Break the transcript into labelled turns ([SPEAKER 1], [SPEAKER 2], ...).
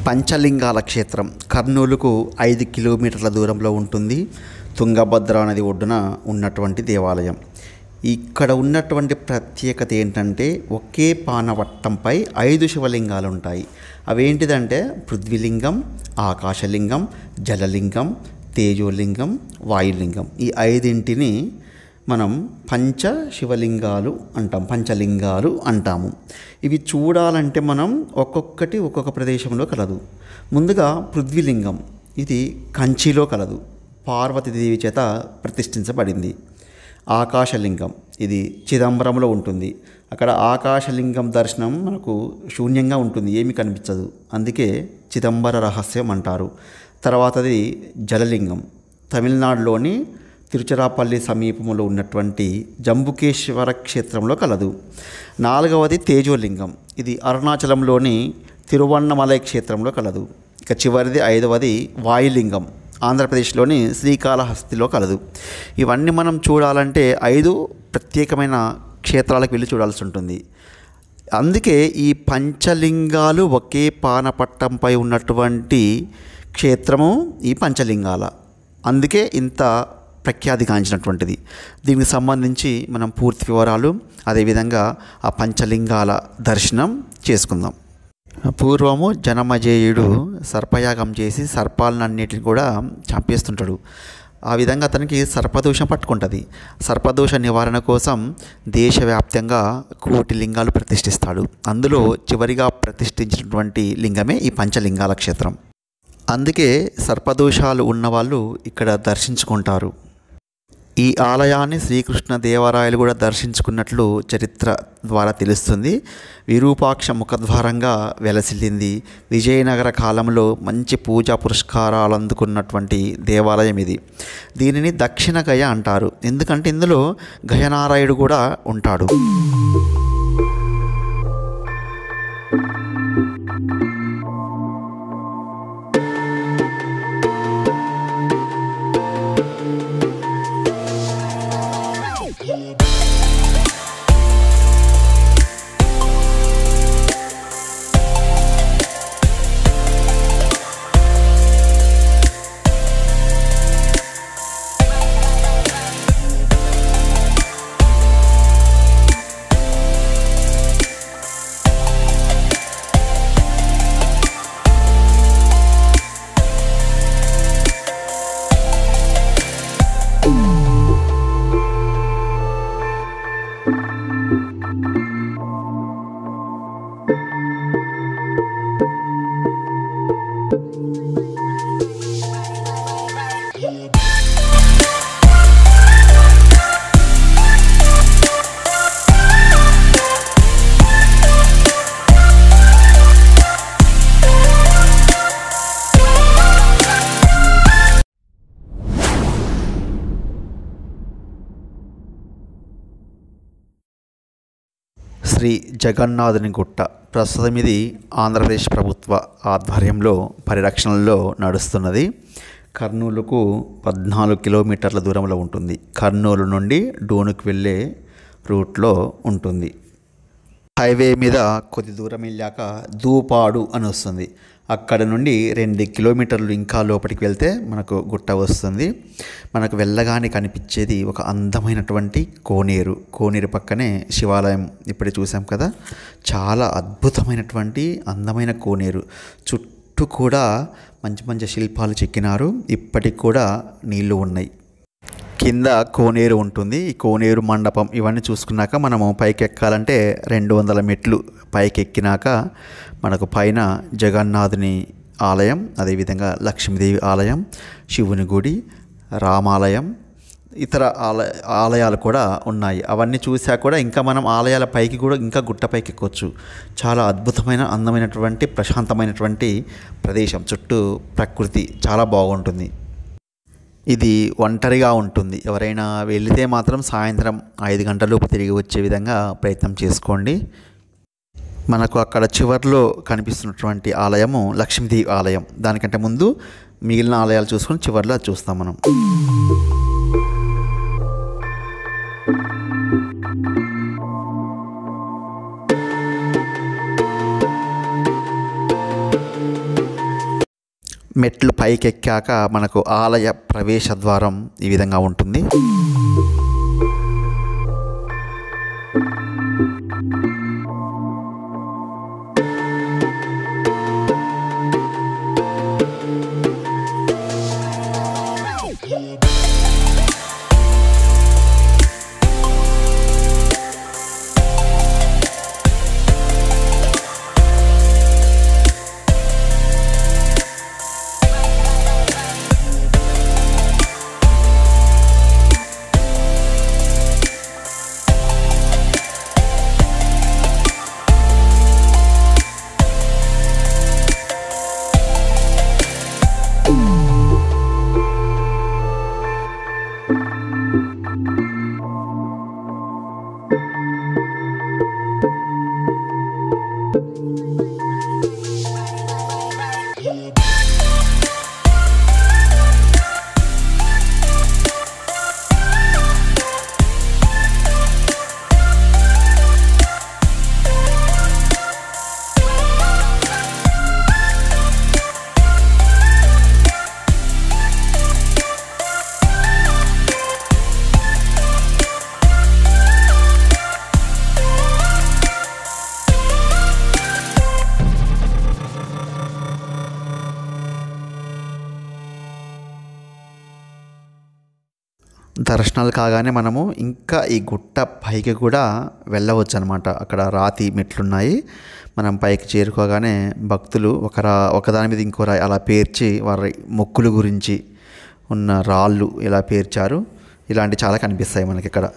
[SPEAKER 1] పంచలింగాల క్షేత్రం కర్నూలుకు 5 కిలోమీటర్ల దూరంలో ఉంటుంది. తుంగభద్ర నది ఒడ్డున ఉన్నటువంటి దేవాలయం. ఇక్కడ ఉన్నటువంటి ప్రత్యేకత ఏంటంటే ఒకే పానవట్టంపై 5 శివలింగాలు ఉంటాయి. అవేంటిదంటే పృథ్వీలింగం, ఆకాశలింగం, జలలింగం, తేజోలింగం, వాయులింగం. ఈ 5ంటిని మనం పంచశివలింగాలు అంటాం, పంచలింగాలు అంటాము. ఇవి చూడాలంటే మనం ఒక్కొక్కటి ఒక్కొక్క ప్రదేశంలో కలదు. ముందుగా పృథ్వీలింగం, ఇది కంచిలో కలదు, పార్వతీదేవి చేత ప్రతిష్ఠించబడింది. ఆకాశలింగం, ఇది చిదంబరంలో ఉంటుంది. అక్కడ ఆకాశలింగం దర్శనం మనకు శూన్యంగా ఉంటుంది, ఏమీ కనిపించదు, అందుకే చిదంబర రహస్యం అంటారు. తర్వాతది జలలింగం, తమిళనాడులోని తిరుచిరాపల్లి సమీపంలో ఉన్నటువంటి జంబుకేశ్వర క్షేత్రంలో కలదు. 4వది తేజోలింగం, ఇది అరుణాచలంలోని తిరువన్నమలై క్షేత్రంలో కలదు. ఇక చివరిది 5వది వాయులింగం, ఆంధ్రప్రదేశ్లోని శ్రీకాళహస్తిలో కలదు. ఇవన్నీ మనం చూడాలంటే 5 ప్రత్యేకమైన క్షేత్రాలకు వెళ్ళి చూడాల్సి ఉంటుంది. అందుకే ఈ పంచలింగాలు ఒకే పానపట్టంపై ఉన్నటువంటి క్షేత్రము ఈ పంచలింగాల, అందుకే ఇంత ప్రఖ్యాతిగాంచినటువంటిది. దీనికి సంబంధించి మనం పూర్తి వివరాలు, అదేవిధంగా ఆ పంచలింగాల దర్శనం చేసుకుందాం. పూర్వము జనమజేయుడు సర్పయాగం చేసి సర్పాలన్నిటిని కూడా చంపేస్తుంటాడు. ఆ విధంగా అతనికి సర్పదోషం పట్టుకుంటుంది. సర్పదోష నివారణ కోసం దేశవ్యాప్తంగా 1 కోటి లింగాలు ప్రతిష్ఠిస్తాడు. అందులో చివరిగా ప్రతిష్ఠించినటువంటి లింగమే ఈ పంచలింగాల క్షేత్రం. అందుకే సర్పదోషాలు ఉన్నవాళ్ళు ఇక్కడ దర్శించుకుంటారు. ఈ ఆలయాన్ని శ్రీకృష్ణ దేవరాయలు కూడా దర్శించుకున్నట్లు చరిత్ర ద్వారా తెలుస్తుంది. విరూపాక్ష ముఖద్వారంగా వెలసిల్లింది. విజయనగర కాలంలో మంచి పూజా పురస్కారాలు అందుకున్నటువంటి దేవాలయం ఇది. దీనిని దక్షిణ గయ అంటారు, ఎందుకంటే ఇందులో గయనారాయుడు కూడా ఉంటాడు. శ్రీ జగన్నాథుని గుట్ట ప్రస్తుతం ఇది ఆంధ్రప్రదేశ్ ప్రభుత్వ ఆధ్వర్యంలో పరిరక్షణలో నడుస్తున్నది. కర్నూలుకు 14 కిలోమీటర్ల దూరంలో ఉంటుంది. కర్నూలు నుండి డోనుకు వెళ్ళే రూట్లో ఉంటుంది. హైవే మీద కొద్ది దూరం వెళ్ళాక దూపాడు అని వస్తుంది. అక్కడ నుండి 2 కిలోమీటర్లు ఇంకా లోపలికి వెళ్తే మనకు గుట్ట వస్తుంది. మనకు వెళ్ళగానే కనిపించేది ఒక అందమైనటువంటి కోనేరు. కోనేరు పక్కనే శివాలయం ఇప్పుడే చూసాం కదా, చాలా అద్భుతమైనటువంటి అందమైన కోనేరు. చుట్టూ కూడా మంచి మంచి శిల్పాలు చెక్కినారు. ఇప్పటికి కూడా నీళ్లు ఉన్నాయి. కింద కోనేరు ఉంటుంది. ఈ కోనేరు మండపం ఇవన్నీ చూసుకున్నాక మనము పైకి ఎక్కాలంటే 200 మెట్లు పైకి ఎక్కినాక మనకు పైన జగన్నాథుని ఆలయం, అదేవిధంగా లక్ష్మీదేవి ఆలయం, శివుని గుడి, రామాలయం, ఇతర ఆలయాలు కూడా ఉన్నాయి. అవన్నీ చూసాక కూడా ఇంకా మనం ఆలయాల పైకి కూడా ఇంకా గుట్టపైకి ఎక్కొచ్చు. చాలా అద్భుతమైన అందమైనటువంటి ప్రశాంతమైనటువంటి ప్రదేశం. చుట్టూ ప్రకృతి చాలా బాగుంటుంది. ఇది ఒంటరిగా ఉంటుంది. ఎవరైనా వెళితే మాత్రం సాయంత్రం 5 గంటలలోపు తిరిగి వచ్చే విధంగా ప్రయత్నం చేసుకోండి. మనకు అక్కడ చివర్లో కనిపిస్తున్నటువంటి ఆలయము లక్ష్మీదేవి ఆలయం. దానికంటే ముందు మిగిలిన ఆలయాలు చూసుకొని చివర్లో చూస్తాం మనం. మెట్లు పైకెక్కాక మనకు ఆలయ ప్రవేశ ద్వారం ఈ విధంగా ఉంటుంది. దర్శనాలు కాగానే మనము ఇంకా ఈ గుట్ట పైకి కూడా వెళ్ళవచ్చు అనమాట. అక్కడ రాతి మెట్లున్నాయి. మనం పైకి చేరుకోగానే భక్తులు ఒకదాని మీద ఇంకో రాయి అలా పేర్చి వారి మొక్కులు గురించి ఉన్న రాళ్ళు ఇలా పేర్చారు. ఇలాంటివి చాలా కనిపిస్తాయి మనకి ఇక్కడ.